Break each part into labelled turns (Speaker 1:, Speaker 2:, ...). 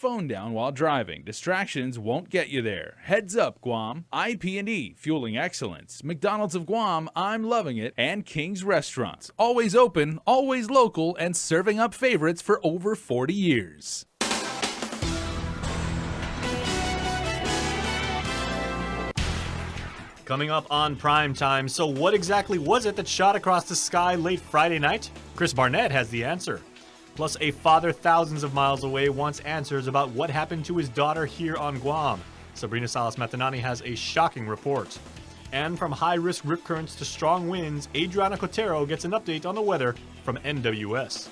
Speaker 1: phone down while driving. Distractions won't get you there. Heads up, Guam. IP&E, fueling excellence. McDonald's of Guam, I'm loving it. And King's Restaurants. Always open, always local, and serving up favorites for over 40 years.
Speaker 2: Coming up on Prime Time, so what exactly was it that shot across the sky late Friday night? Chris Barnett has the answer. Plus, a father thousands of miles away wants answers about what happened to his daughter here on Guam. Sabrina Salas-Matanani has a shocking report. And from high-risk rip currents to strong winds, Adriana Cotero gets an update on the weather from NWS.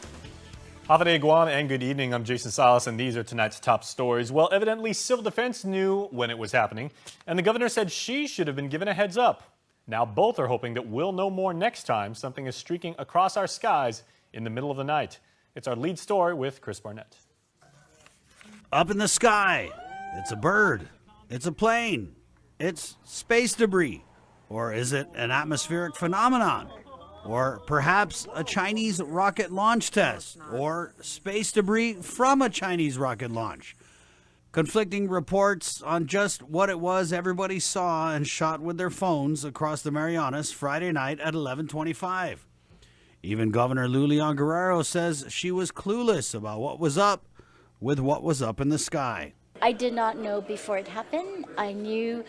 Speaker 2: Hafade Guam and good evening. I'm Jason Salas and these are tonight's top stories. Well, evidently Civil Defense knew when it was happening and the governor said she should have been given a heads up. Now both are hoping that we'll know more next time something is streaking across our skies in the middle of the night. It's our lead story with Chris Barnett.
Speaker 3: Up in the sky, it's a bird, it's a plane, it's space debris, or is it an atmospheric phenomenon? Or perhaps a Chinese rocket launch test, or space debris from a Chinese rocket launch. Conflicting reports on just what it was everybody saw and shot with their phones across the Marianas Friday night at 11:25. Even Governor Lulian Guerrero says she was clueless about what was up with what was up in the sky.
Speaker 4: I did not know before it happened. I knew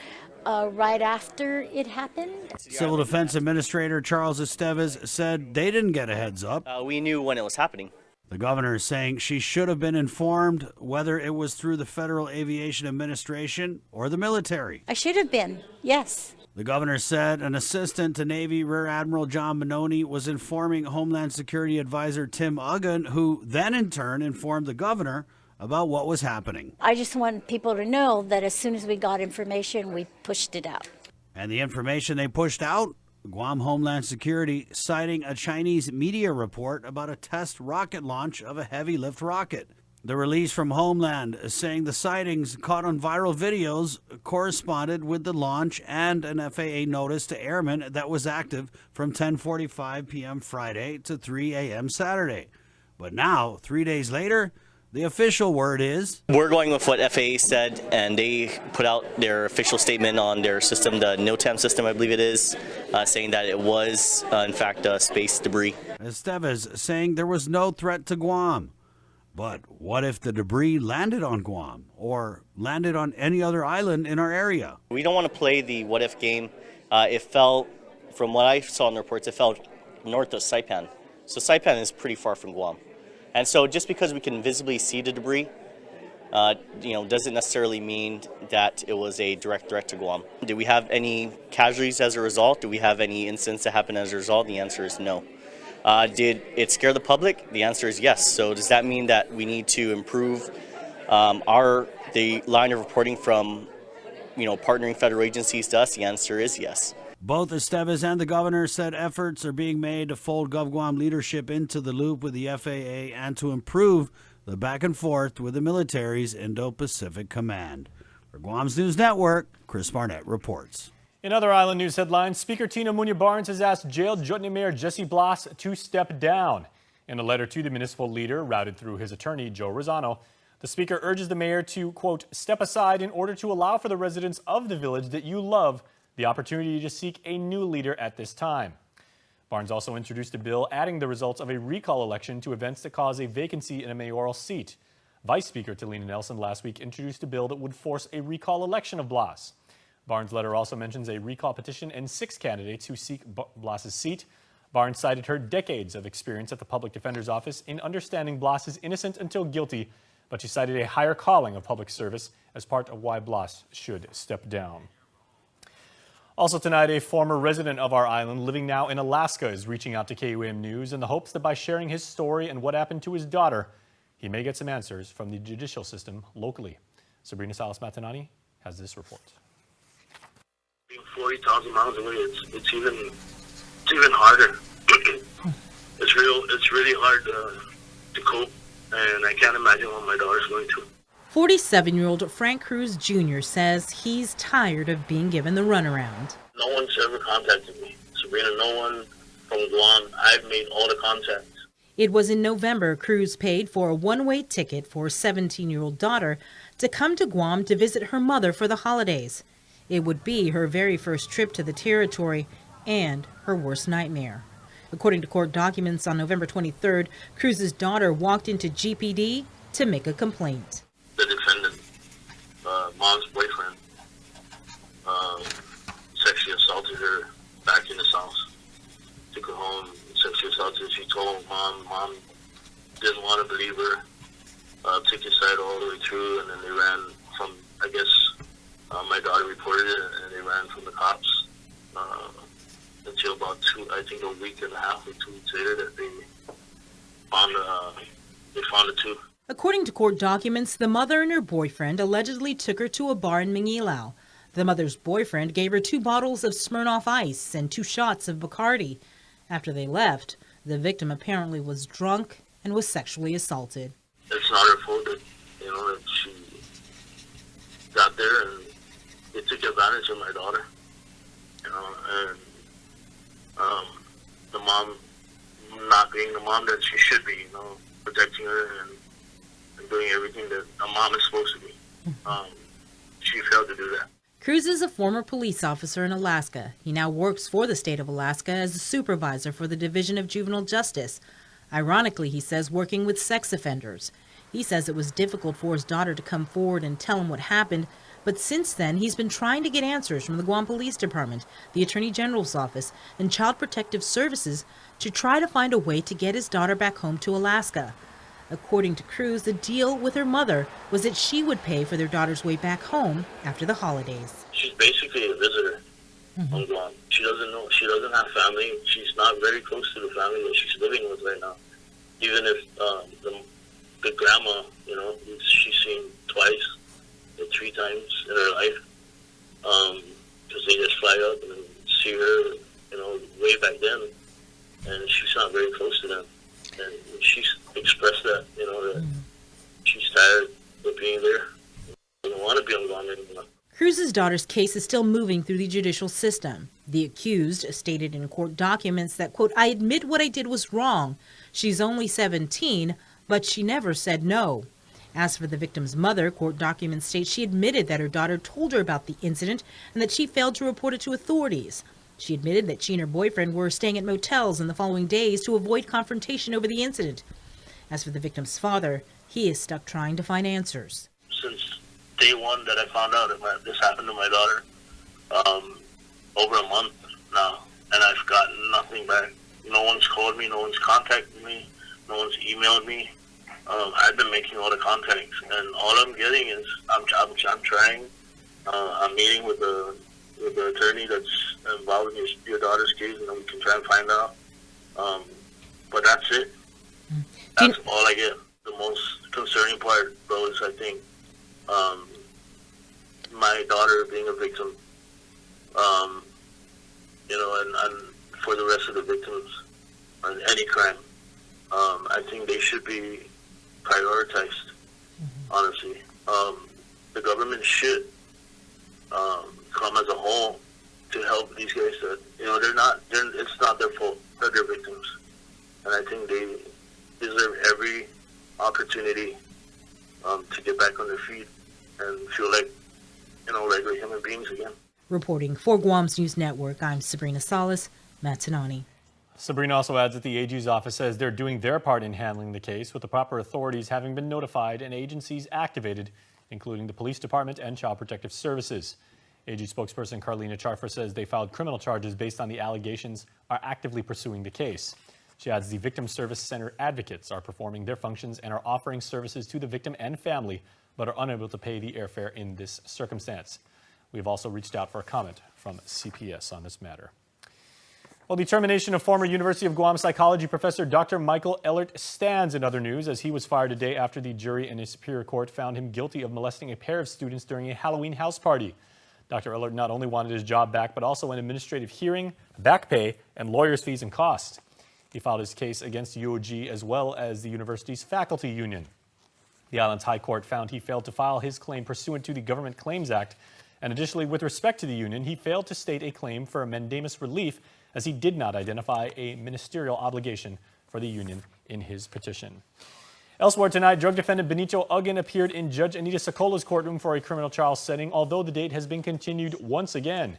Speaker 4: right after it happened.
Speaker 3: Civil Defense Administrator Charles Estevez said they didn't get a heads up.
Speaker 5: We knew when it was happening.
Speaker 3: The governor is saying she should have been informed, whether it was through the Federal Aviation Administration or the military.
Speaker 4: I should have been, yes.
Speaker 3: The governor said an assistant to Navy Rear Admiral John Manoni was informing Homeland Security Advisor Tim Uggan, who then in turn informed the governor about what was happening.
Speaker 4: I just want people to know that as soon as we got information, we pushed it out.
Speaker 3: And the information they pushed out? Guam Homeland Security citing a Chinese media report about a test rocket launch of a heavy lift rocket. The release from Homeland saying the sightings caught on viral videos corresponded with the launch and an FAA notice to airmen that was active from 10:45 p.m. Friday to 3 a.m. Saturday. But now, 3 days later, the official word is...
Speaker 5: We're going with what FAA said, and they put out their official statement on their system, the NOTAM system, I believe it is, saying that it was, in fact, space debris.
Speaker 3: Estevez saying there was no threat to Guam. But what if the debris landed on Guam or landed on any other island in our area?
Speaker 5: We don't want to play the what-if game. It fell, from what I saw in the reports, it fell north of Saipan. So Saipan is pretty far from Guam. And so just because we can visibly see the debris, doesn't necessarily mean that it was a direct threat to Guam. Did we have any casualties as a result? Do we have any incidents that happened as a result? The answer is no. Did it scare the public? The answer is yes. So does that mean that we need to improve the line of reporting from, partnering federal agencies to us? The answer is yes.
Speaker 3: Both Estevez and the governor said efforts are being made to fold GovGuam leadership into the loop with the FAA and to improve the back and forth with the military's Indo-Pacific Command. For Guam's News Network, Chris Barnett reports.
Speaker 2: In other island news headlines, Speaker Tina Muñoz-Barnes has asked jailed Jutni Mayor Jesse Blas to step down. In a letter to the municipal leader routed through his attorney, Joe Rosano, the speaker urges the mayor to, quote, step aside in order to allow for the residents of the village that you love the opportunity to seek a new leader at this time. Barnes also introduced a bill adding the results of a recall election to events that cause a vacancy in a mayoral seat. Vice Speaker Talina Nelson last week introduced a bill that would force a recall election of Blas. Barnes' letter also mentions a recall petition and 6 candidates who seek Blas's seat. Barnes cited her decades of experience at the public defender's office in understanding Blas is innocent until guilty, but she cited a higher calling of public service as part of why Blas should step down. Also tonight, a former resident of our island living now in Alaska is reaching out to KUAM News in the hopes that by sharing his story and what happened to his daughter, he may get some answers from the judicial system locally. Sabrina Salas-Matanani has this report.
Speaker 6: Being 40,000 miles away, it's even harder. It's really hard to cope, and I can't imagine what my daughter's going through.
Speaker 7: 47-year-old Frank Cruz Jr. says he's tired of being given the runaround.
Speaker 6: No one's ever contacted me. Sabrina, no one from Guam. I've made all the contacts.
Speaker 7: It was in November Cruz paid for a one-way ticket for her 17-year-old daughter to come to Guam to visit her mother for the holidays. It would be her very first trip to the territory and her worst nightmare. According to court documents, on November 23rd, Cruz's daughter walked into GPD to make a complaint.
Speaker 6: The defendant, mom's boyfriend, sexually assaulted her back in his house. Took her home, sexually assaulted. She told mom didn't want to believe her. Took his side all the way through, and then they ran from, I guess, my daughter reported it, and they ran from the cops until about a week and a half or 2 weeks later that they found the two.
Speaker 7: According to court documents, the mother and her boyfriend allegedly took her to a bar in Manilao. The mother's boyfriend gave her 2 bottles of Smirnoff Ice and 2 shots of Bacardi. After they left, the victim apparently was drunk and was sexually assaulted.
Speaker 6: It's not her fault that, that she got there and they took advantage of my daughter, and the mom not being the mom that she should be, protecting her and doing everything that a mom is supposed to be. She failed to do that.
Speaker 7: Cruz is a former police officer in Alaska. He now works for the state of Alaska as a supervisor for the Division of Juvenile Justice. Ironically, he says, working with sex offenders. He says it was difficult for his daughter to come forward and tell him what happened, but since then he's been trying to get answers from the Guam Police Department, the Attorney General's office, and Child Protective Services to try to find a way to get his daughter back home to Alaska. According to Cruz, the deal with her mother was that she would pay for their daughter's way back home after the holidays.
Speaker 6: She's basically a visitor on Guam. She doesn't have family. She's not very close to the family that she's living with right now. Even if the grandma, she's seen twice or 3 times in her life, because they just fly up and see her, way back then, and she's not very close to them. And she's expressed that, that she's tired of being there. Doesn't want to be on Guam anymore.
Speaker 7: Cruz's daughter's case is still moving through the judicial system. The accused stated in court documents that, quote, "I admit what I did was wrong. She's only 17, but she never said no." As for the victim's mother, court documents state she admitted that her daughter told her about the incident and that she failed to report it to authorities. She admitted that she and her boyfriend were staying at motels in the following days to avoid confrontation over the incident. As for the victim's father, he is stuck trying to find answers.
Speaker 6: Since day one that I found out that this happened to my daughter, over a month now, and I've gotten nothing back. No one's called me, no one's contacted me, no one's emailed me. I've been making all the contacts, and all I'm getting is I'm trying. I'm meeting with the attorney that's involved in your daughter's case, and we can try and find out. But that's it. That's all I get. The most concerning part, though, is I think my daughter being a victim, and for the rest of the victims on any crime, I think they should be prioritized, honestly. The government should come as a whole to help these guys that, it's not their fault that they're victims. And I think they deserve every opportunity to get back on their feet and feel like, regular human beings again.
Speaker 7: Reporting for Guam's News Network, I'm Sabrina Salas, Matanani.
Speaker 2: Sabrina also adds that the AG's office says they're doing their part in handling the case, with the proper authorities having been notified and agencies activated, including the police department and Child Protective Services. AG spokesperson Carlina Charfer says they filed criminal charges based on the allegations, are actively pursuing the case. She adds the Victim Service Center advocates are performing their functions and are offering services to the victim and family, but are unable to pay the airfare in this circumstance. We have also reached out for a comment from CPS on this matter. Well, the termination of former University of Guam psychology professor Dr. Michael Ellert stands in other news, as he was fired a day after the jury in a superior court found him guilty of molesting a pair of students during a Halloween house party. Dr. Ellert not only wanted his job back, but also an administrative hearing, back pay, and lawyers' fees and costs. He filed his case against UOG as well as the university's faculty union. The island's high court found he failed to file his claim pursuant to the Government Claims Act, and additionally, with respect to the union, he failed to state a claim for a mandamus relief, as he did not identify a ministerial obligation for the union in his petition. Elsewhere tonight, drug defendant Benito Uggan appeared in Judge Anita Socola's courtroom for a criminal trial setting, although the date has been continued once again.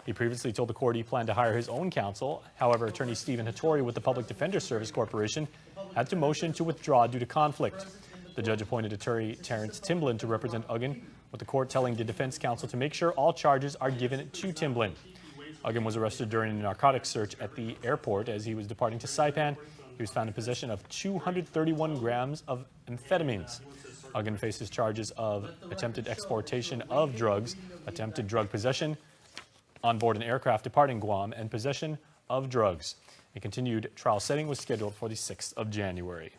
Speaker 2: He previously told the court he planned to hire his own counsel. However, attorney Stephen Hattori with the Public Defender Service Corporation had to motion to withdraw due to conflict. The judge appointed attorney Terrence Timblin to represent Uggan, with the court telling the defense counsel to make sure all charges are given to Timblin. Uggan was arrested during a narcotics search at the airport as he was departing to Saipan. He was found in possession of 231 grams of amphetamines. Uggan faces charges of attempted exportation of drugs, attempted drug possession on board an aircraft departing Guam, and possession of drugs. A continued trial setting was scheduled for the 6th of January.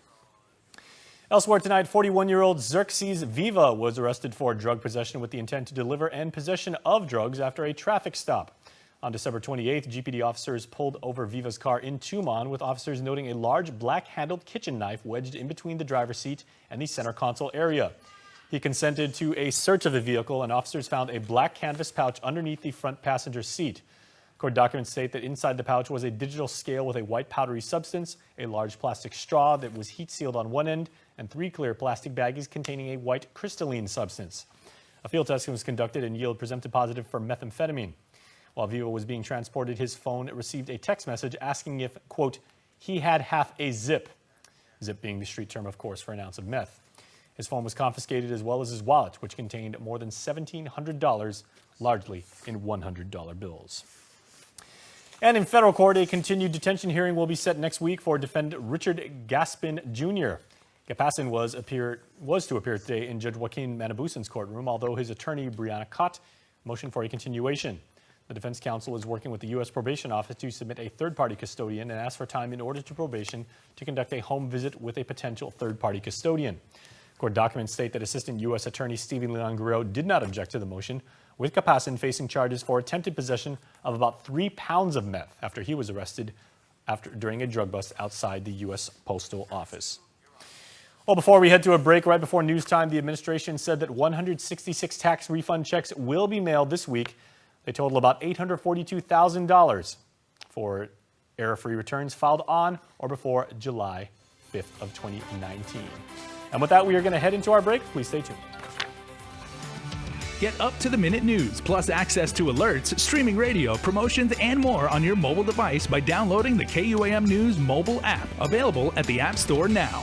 Speaker 2: Elsewhere tonight, 41-year-old Xerxes Viva was arrested for drug possession with the intent to deliver and possession of drugs after a traffic stop. On December 28th, GPD officers pulled over Viva's car in Tumon, with officers noting a large black-handled kitchen knife wedged in between the driver's seat and the center console area. He consented to a search of the vehicle, and officers found a black canvas pouch underneath the front passenger seat. Court documents state that inside the pouch was a digital scale with a white powdery substance, a large plastic straw that was heat-sealed on one end, and 3 clear plastic baggies containing a white crystalline substance. A field test was conducted and yielded presumptive positive for methamphetamine. While Viva was being transported, his phone received a text message asking if, quote, he had half a zip. Zip being the street term, of course, for an ounce of meth. His phone was confiscated, as well as his wallet, which contained more than $1,700, largely in $100 bills. And in federal court, a continued detention hearing will be set next week for defendant Richard Gaspin Jr. Gaspin was to appear today in Judge Joaquin Manabusan's courtroom, although his attorney, Brianna Cott, motioned for a continuation. The defense counsel is working with the U.S. Probation Office to submit a third-party custodian and ask for time in order to probation to conduct a home visit with a potential third-party custodian. Court documents state that Assistant U.S. Attorney Stephen Leon Guerrero did not object to the motion, with Gaspin facing charges for attempted possession of about 3 pounds of meth after he was arrested during a drug bust outside the U.S. Postal Office. Well, before we head to a break, right before news time, the administration said that 166 tax refund checks will be mailed this week. They total about $842,000 for error-free returns filed on or before July 5th of 2019. And with that, we are going to head into our break. Please stay tuned.
Speaker 1: Get up-to-the-minute news, plus access to alerts, streaming radio, promotions, and more on your mobile device by downloading the KUAM News mobile app, available at the App Store now.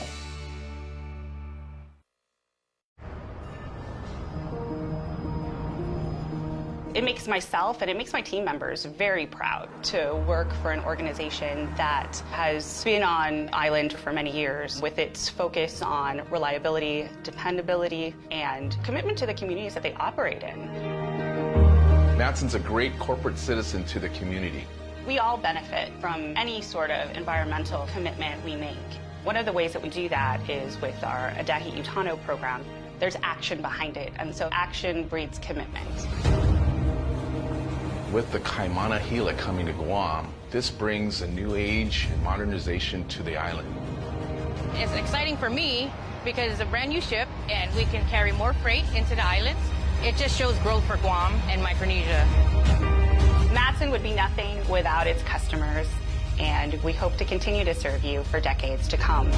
Speaker 8: It makes myself and it makes my team members very proud to work for an organization that has been on island for many years, with its focus on reliability, dependability, and commitment to the communities that they operate in.
Speaker 9: Matson's a great corporate citizen to the community.
Speaker 8: We all benefit from any sort of environmental commitment we make. One of the ways that we do that is with our Adahi Utano program. There's action behind it, and so action breeds commitment.
Speaker 9: With the Kaimana Gila coming to Guam, this brings a new age and modernization to the island.
Speaker 10: It's exciting for me because it's a brand new ship and we can carry more freight into the islands. It just shows growth for Guam and Micronesia.
Speaker 8: Matson would be nothing without its customers, and we hope to continue to serve you for decades to come.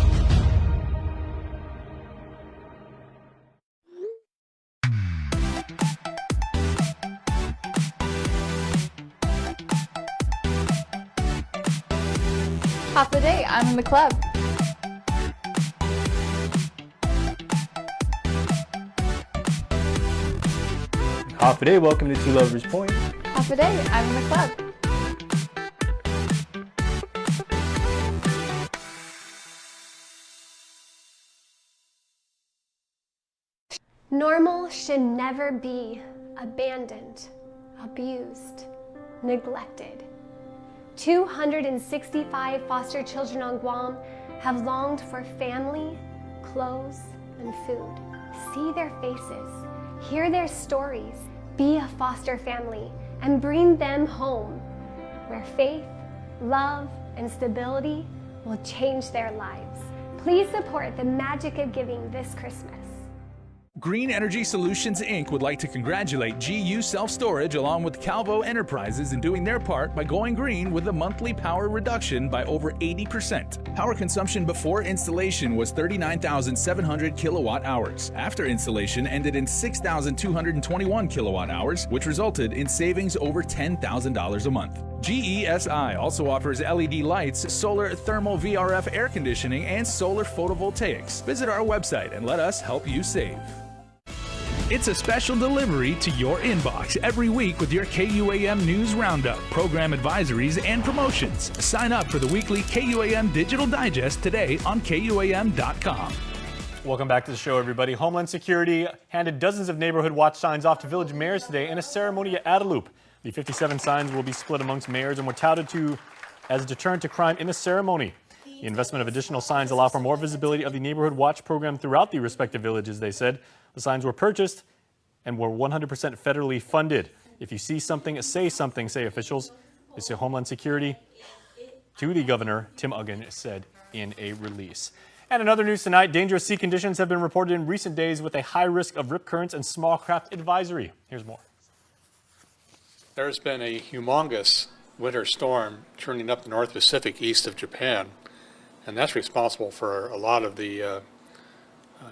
Speaker 11: Half the day, I'm in the club.
Speaker 2: Half a day, welcome to Two Lovers Point.
Speaker 11: Half a day, I'm in the club.
Speaker 12: Normal should never be abandoned, abused, neglected. 265 foster children on Guam have longed for family, clothes, and food. See their faces, hear their stories, be a foster family, and bring them home, where faith, love, and stability will change their lives. Please support the magic of giving this Christmas.
Speaker 1: Green Energy Solutions Inc. would like to congratulate GU Self-Storage along with Calvo Enterprises in doing their part by going green with a monthly power reduction by over 80%. Power consumption before installation was 39,700 kilowatt hours. After installation ended in 6,221 kilowatt hours, which resulted in savings over $10,000 a month. GESI also offers LED lights, solar thermal VRF air conditioning, and solar photovoltaics. Visit our website and let us help you save. It's a special delivery to your inbox every week with your KUAM News Roundup, program advisories, and promotions. Sign up for the weekly KUAM Digital Digest today on KUAM.com.
Speaker 2: Welcome back to the show, everybody. Homeland Security handed dozens of neighborhood watch signs off to village mayors today in a ceremony at Adelup. The 57 signs will be split amongst mayors and were touted as a deterrent to crime in the ceremony. The investment of additional signs allow for more visibility of the neighborhood watch program throughout the respective villages, they said. The signs were purchased and were 100% federally funded. If you see something, say officials. They say Homeland Security to the governor, Tim Uggan, said in a release. And in other news tonight, dangerous sea conditions have been reported in recent days with a high risk of rip currents and small craft advisory. Here's more.
Speaker 13: There's been a humongous winter storm churning up the North Pacific east of Japan, and that's responsible for a lot of the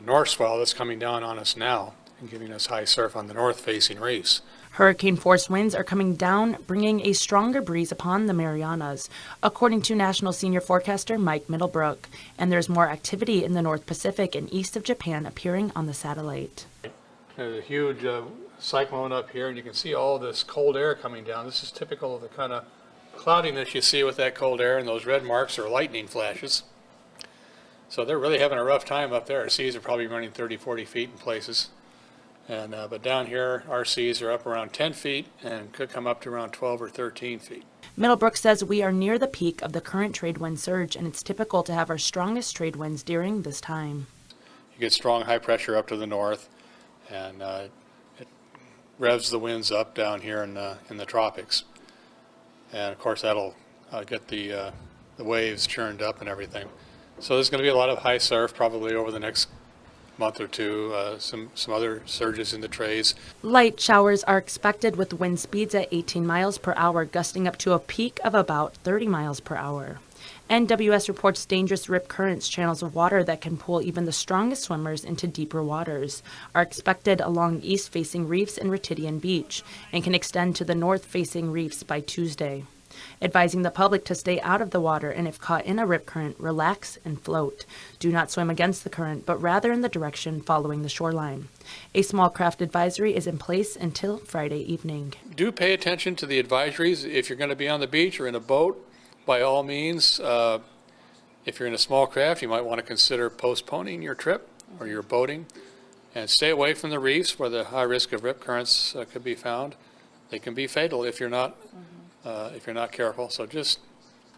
Speaker 13: north swell that's coming down on us now and giving us high surf on the north-facing reefs.
Speaker 14: Hurricane-force winds are coming down, bringing a stronger breeze upon the Marianas, according to National Senior Forecaster Mike Middlebrook. And there's more activity in the North Pacific and east of Japan appearing on the satellite.
Speaker 13: There's a huge cyclone up here, and you can see all this cold air coming down. This is typical of the kind of cloudiness you see with that cold air, and those red marks are lightning flashes. So they're really having a rough time up there. Our seas are probably running 30, 40 feet in places. And but down here, our seas are up around 10 feet and could come up to around 12 or 13 feet.
Speaker 14: Middlebrook says we are near the peak of the current trade wind surge, and it's typical to have our strongest trade winds during this time.
Speaker 13: You get strong high pressure up to the north, and it revs the winds up down here in the tropics. And of course, that'll get the waves churned up and everything. So there's going to be a lot of high surf probably over the next month or two, some other surges in the trades.
Speaker 14: Light showers are expected with wind speeds at 18 miles per hour, gusting up to a peak of about 30 miles per hour. NWS reports dangerous rip currents, channels of water that can pull even the strongest swimmers into deeper waters, are expected along east-facing reefs and Retidian Beach, and can extend to the north-facing reefs by Tuesday. Advising the public to stay out of the water and if caught in a rip current, relax and float. Do not swim against the current, but rather in the direction following the shoreline. A small craft advisory is in place until Friday evening.
Speaker 13: Do pay attention to the advisories. If you're going to be on the beach or in a boat, by all means, if you're in a small craft, you might want to consider postponing your trip or your boating. And stay away from the reefs where the high risk of rip currents could be found. They can be fatal if you're not careful, so just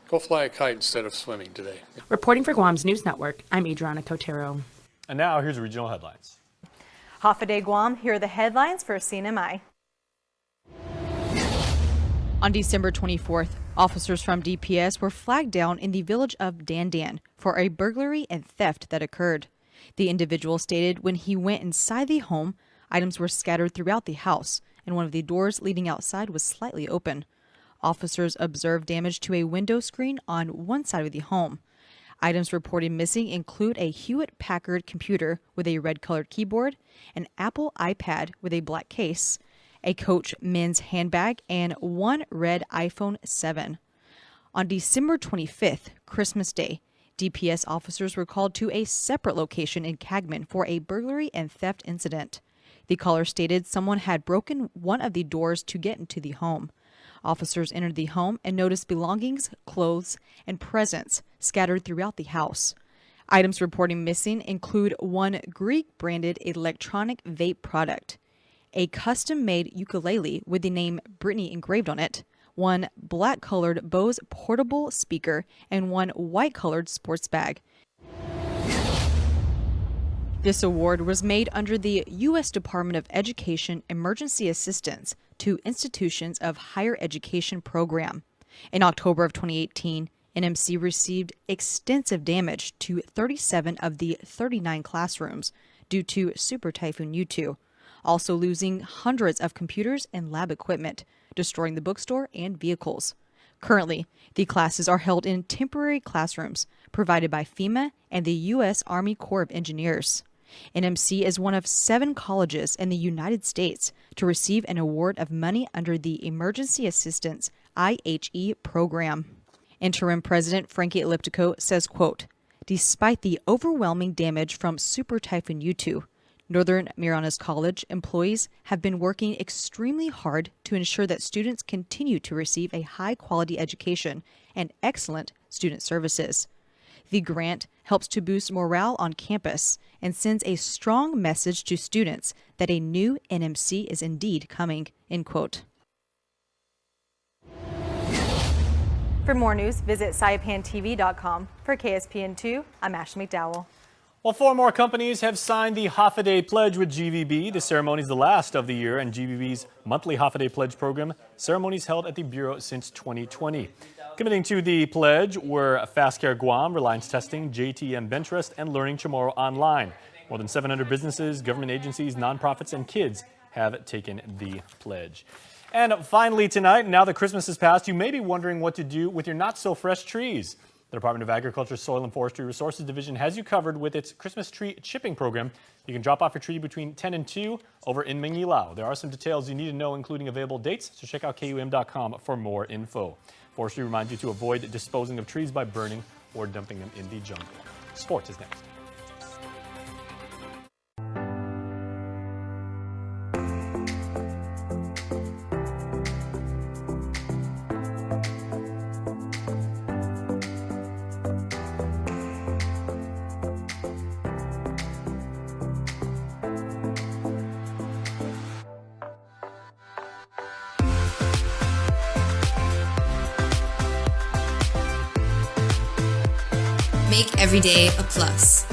Speaker 13: go fly a kite instead of swimming today.
Speaker 14: Reporting for Guam's News Network, I'm Adriana Cotero.
Speaker 2: And now here's regional headlines.
Speaker 15: Half a day Guam, here are the headlines for CNMI.
Speaker 16: On December 24th, officers from DPS were flagged down in the village of Dandan for a burglary and theft that occurred. The individual stated when he went inside the home, items were scattered throughout the house, and one of the doors leading outside was slightly open. Officers observed damage to a window screen on one side of the home. Items reported missing include a Hewlett-Packard computer with a red-colored keyboard, an Apple iPad with a black case, a Coach men's handbag, and one red iPhone 7. On December 25th, Christmas Day, DPS officers were called to a separate location in Cagman for a burglary and theft incident. The caller stated someone had broken one of the doors to get into the home. Officers entered the home and noticed belongings, clothes, and presents scattered throughout the house. Items reporting missing include one Greek-branded electronic vape product, a custom-made ukulele with the name Britney engraved on it, one black-colored Bose portable speaker, and one white-colored sports bag. This award was made under the U.S. Department of Education Emergency Assistance to Institutions of Higher Education program. In October of 2018, NMC received extensive damage to 37 of the 39 classrooms due to Super Typhoon U2, also losing hundreds of computers and lab equipment, destroying the bookstore and vehicles. Currently, the classes are held in temporary classrooms provided by FEMA and the U.S. Army Corps of Engineers. NMC is one of 7 colleges in the United States to receive an award of money under the Emergency Assistance IHE program. Interim President Frankie Elliptico says, quote, "Despite the overwhelming damage from Super Typhoon U2, Northern Marianas College employees have been working extremely hard to ensure that students continue to receive a high-quality education and excellent student services. The grant helps to boost morale on campus and sends a strong message to students that a new NMC is indeed coming," end quote.
Speaker 15: For more news, visit saipantv.com. For KSPN2, I'm Ashley McDowell.
Speaker 2: Well, 4 more companies have signed the Hafa-Day Pledge with GVB. The ceremony is the last of the year, and GVB's monthly Hafa-Day Pledge program ceremonies held at the Bureau since 2020. Committing to the pledge were Fast Care Guam, Reliance Testing, JTM Bentrust, and Learning Chamorro Online. More than 700 businesses, government agencies, nonprofits, and kids have taken the pledge. And finally tonight, now that Christmas has passed, you may be wondering what to do with your not-so-fresh trees. The Department of Agriculture, Soil and Forestry Resources Division has you covered with its Christmas tree chipping program. You can drop off your tree between 10 and 2 over in Mingilao. There are some details you need to know, including available dates, so check out KUAM.com for more info. Forestry reminds you to avoid disposing of trees by burning or dumping them in the jungle. Sports is next.
Speaker 17: Make every day a plus.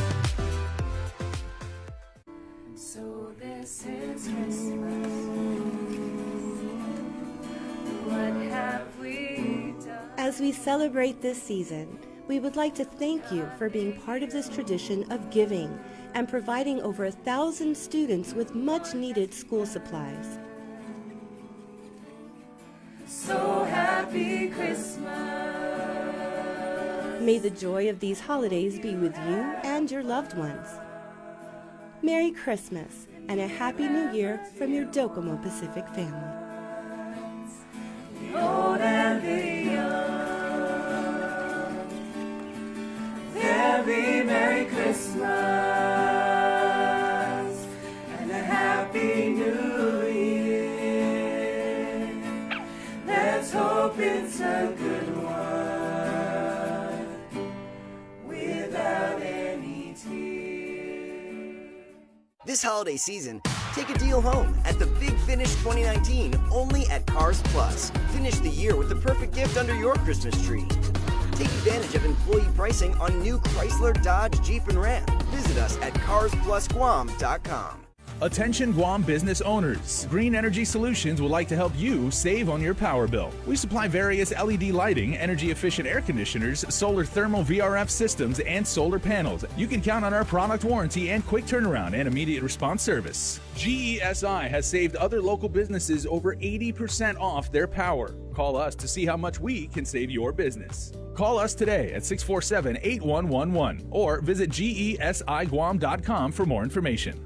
Speaker 18: So this is Christmas. What have we done?
Speaker 19: As we celebrate this season, we would like to thank you for being part of this tradition of giving and providing over 1,000 students with much needed school supplies.
Speaker 18: So happy Christmas.
Speaker 19: May the joy of these holidays be with you and your loved ones. Merry Christmas and a Happy New Year from your Docomo Pacific family.
Speaker 18: The old and the young. Very Merry Christmas and a Happy New Year. Let's hope it's a good one.
Speaker 20: This holiday season, take a deal home at the Big Finish 2019 only at Cars Plus. Finish the year with the perfect gift under your Christmas tree. Take advantage of employee pricing on new Chrysler, Dodge, Jeep, and Ram. Visit us at carsplusguam.com.
Speaker 1: Attention Guam business owners. Green Energy Solutions would like to help you save on your power bill. We supply various LED lighting, energy-efficient air conditioners, solar thermal VRF systems, and solar panels. You can count on our product warranty and quick turnaround and immediate response service. GESI has saved other local businesses over 80% off their power. Call us to see how much we can save your business. Call us today at 647-8111 or visit gesiguam.com for more information.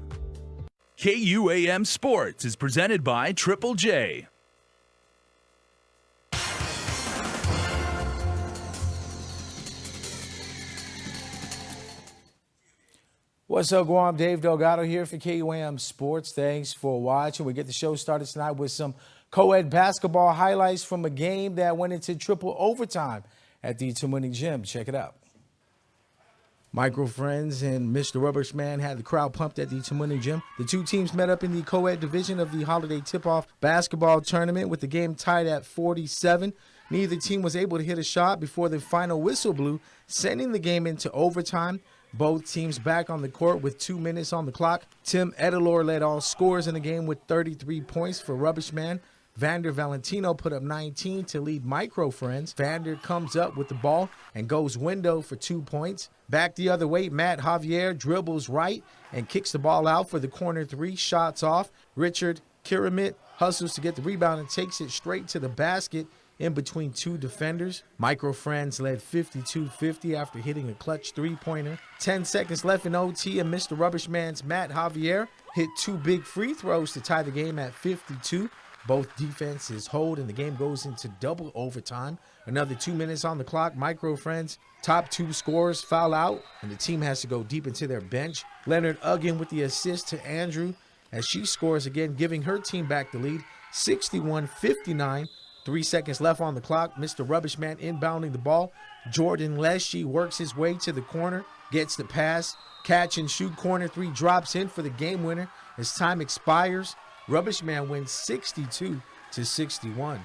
Speaker 1: KUAM Sports is presented by Triple J.
Speaker 21: What's up, Guam? Dave Delgado here for KUAM Sports. Thanks for watching. We get the show started tonight with some co-ed basketball highlights from a game that went into triple overtime at the Tamuning Gym. Check it out. Micro Friends and Mr. Rubbish Man had the crowd pumped at the Tamuning Gym. The two teams met up in the co-ed division of the holiday tip-off basketball tournament with the game tied at 47. Neither team was able to hit a shot before the final whistle blew, sending the game into overtime. Both teams back on the court with 2 minutes on the clock. Tim Edelor led all scorers in the game with 33 points for Rubbish Man. Vander Valentino put up 19 to lead Micro Friends. Vander comes up with the ball and goes window for 2 points. Back the other way, Matt Javier dribbles right and kicks the ball out for the corner three. Shots off. Richard Kiramit hustles to get the rebound and takes it straight to the basket in between two defenders. Micro Friends led 52-50 after hitting a clutch three-pointer. 10 seconds left in OT, and Mr. Rubbish Man's Matt Javier hit 2 big free throws to tie the game at 52. Both defenses hold, and the game goes into double overtime. Another 2 minutes on the clock. Micro Friends' top 2 scorers foul out, and the team has to go deep into their bench. Leonard Uggan with the assist to Andrew as she scores again, giving her team back the lead, 61-59. 3 seconds left on the clock. Mr. Rubbish Man inbounding the ball. Jordan Leshy works his way to the corner, gets the pass, catch and shoot. Corner three drops in for the game winner as time expires. Rubbish Man wins 62-61.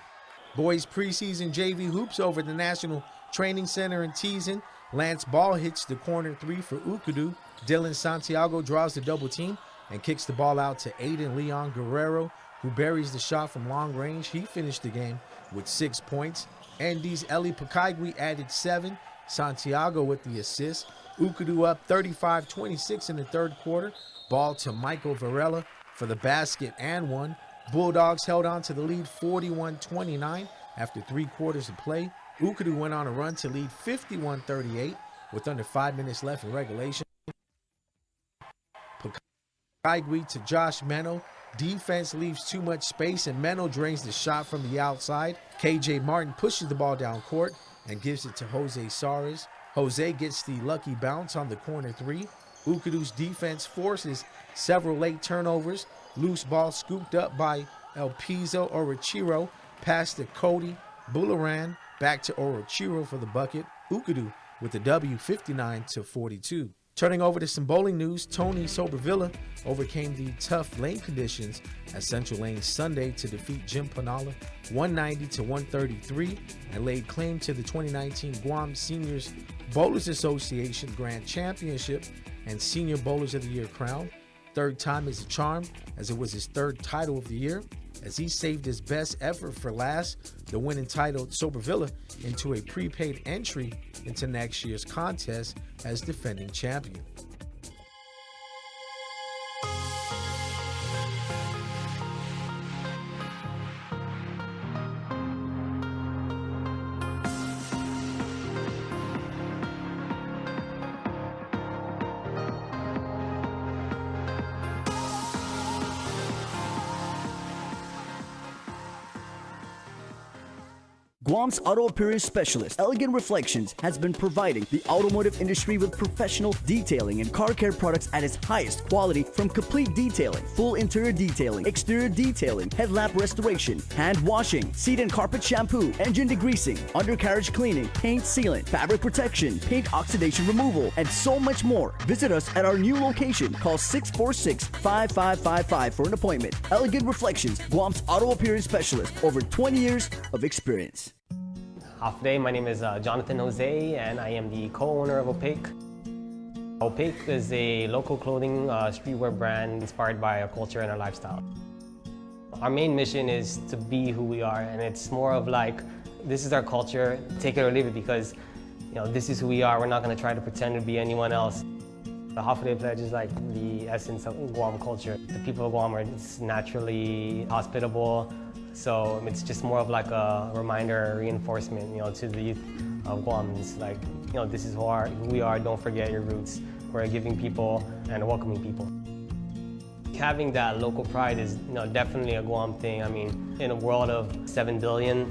Speaker 21: Boys preseason JV hoops over at the National Training Center in Teason. Lance Ball hits the corner three for Ukadu. Dylan Santiago draws the double team and kicks the ball out to Aiden Leon Guerrero, who buries the shot from long range. He finished the game with 6 points. Andy's Eli Pakaigui added 7. Santiago with the assist. Ukadu up 35-26 in the third quarter. Ball to Michael Varela for the basket and one. Bulldogs held on to the lead 41-29 after 3 quarters of play. Ukadu went on a run to lead 51-38 with under 5 minutes left in regulation. Pakaigui to Josh Meno. Defense leaves too much space, and Meno drains the shot from the outside. KJ Martin pushes the ball down court and gives it to Jose Saras. Jose gets the lucky bounce on the corner three. Ukadu's defense forces several late turnovers. Loose ball scooped up by El Piso Orochiro. Pass to Cody Bularan. Back to Orochiro for the bucket. Ukadu with the W, 59-42. Turning over to some bowling news, Tony Sobervilla overcame the tough lane conditions at Central Lane Sunday to defeat Jim Panala 190-133 and laid claim to the 2019 Guam Seniors Bowlers Association Grand Championship and Senior Bowlers of the Year crown. Third time is a charm, as it was his third title of the year. As he saved his best effort for last, the win entitled Sobervilla into a prepaid entry into next year's contest as defending champion.
Speaker 4: Guam's auto appearance specialist, Elegant Reflections, has been providing the automotive industry with professional detailing and car care products at its highest quality, from complete detailing, full interior detailing, exterior detailing, headlamp restoration, hand washing, seat and carpet shampoo, engine degreasing, undercarriage cleaning, paint sealant, fabric protection, paint oxidation removal, and so much more. Visit us at our new location. Call 646-5555 for an appointment. Elegant Reflections, Guam's auto appearance specialist, over 20 years of experience.
Speaker 22: Half day, my name is Jonathan Jose, and I am the co-owner of Opaque. Opaque is a local clothing streetwear brand inspired by our culture and our lifestyle. Our main mission is to be who we are, and it's more of like, this is our culture, take it or leave it, because this is who we are. We're not going to try to pretend to be anyone else. The Half Day Pledge is like the essence of Guam culture. The people of Guam are just naturally hospitable. So it's just more of like a reminder, a reinforcement, to the youth of Guam. It's like, this is who we are. Don't forget your roots. We're a giving people and a welcoming people. Having that local pride is, definitely a Guam thing. I mean, in a world of 7 billion,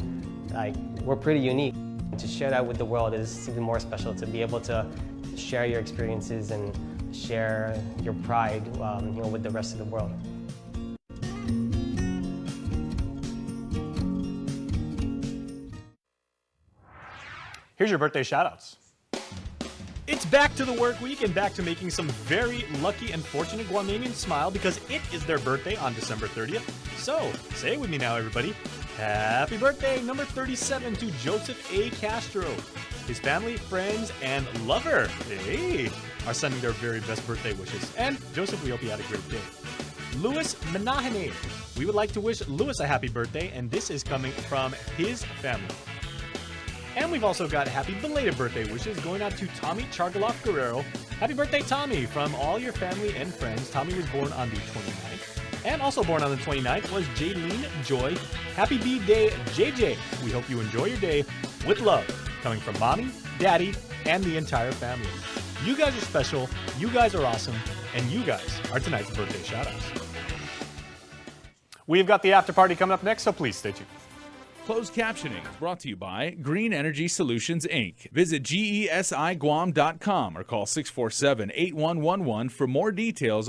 Speaker 22: we're pretty unique. To share that with the world is even more special. To be able to share your experiences and share your pride, with the rest of the world.
Speaker 2: Here's your birthday shoutouts. It's back to the work week and back to making some very lucky and fortunate Guamanians smile, because it is their birthday on December 30th. So, say it with me now, everybody. Happy birthday, number 37, to Joseph A. Castro. His family, friends, and lover, are sending their very best birthday wishes. And Joseph, we hope you had a great day. Louis Menahene, We would like to wish Louis a happy birthday, and this is coming from his family. And we've also got happy belated birthday wishes going out to Tommy Chargaloff Guerrero. Happy birthday, Tommy, from all your family and friends. Tommy was born on the 29th. And also born on the 29th was Jaylene Joy. Happy B-Day, JJ. We hope you enjoy your day with love, coming from Mommy, Daddy, and the entire family. You guys are special, you guys are awesome, and you guys are tonight's birthday shout-outs. We've got the after party coming up next, so please stay tuned.
Speaker 1: Closed captioning is brought to you by Green Energy Solutions, Inc. Visit GESIGuam.com or call 647-8111 for more details